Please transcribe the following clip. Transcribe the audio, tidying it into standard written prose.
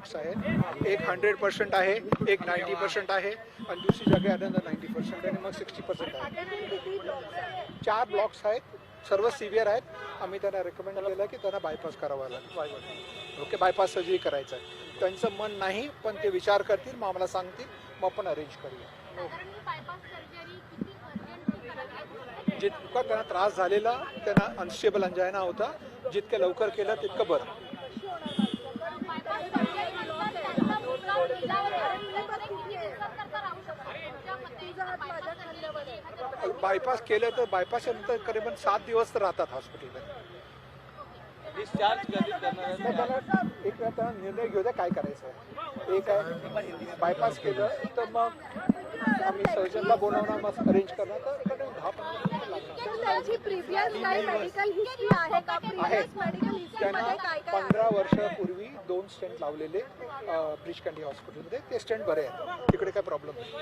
Blocks आहेत. एक 100% आहे, एक 90% आहे आणि दुसरी जागा अनदर 90% आणि मग 60% आहे. 4 ब्लॉक्स आहेत, सर्व सिव्हिअर आहेत. आम्ही त्यांना रेकमेंड केलं की त्यांना बायपास करावा लागेल. ओके, बायपास सर्जरी करायचं आहे. त्यांचं मन नाही, पण ते विचार करतील, मग आम्हाला सांगतील, मग आपण अरेंज करूया. जितका त्यांना त्रास झालेला, त्यांना अनस्टेबल अंजायना होता, जितकं लवकर केलं तितकं बरं. बायपास केलं तर बायपास नंतर करीबन 7 दिवस तर राहतात हॉस्पिटलमध्ये. डिस्चार्ज कधी करणार? एक वेळा त्यांना निर्णय घेऊ द्या काय करायचं आहे. एक आहे बायपास केलं तर मग आम्ही सर्जनला बोलावणार, मग अरेंज करणार, तर एखाद्या 10-15 मिनिटं लागणार. आहे. त्यांना 15 वर्षापूर्वी 2 स्टेंट लावलेले ब्रिच कँडी हॉस्पिटलमध्ये. ते स्टेंट बरे आहेत, तिकडे काय प्रॉब्लेम नाही.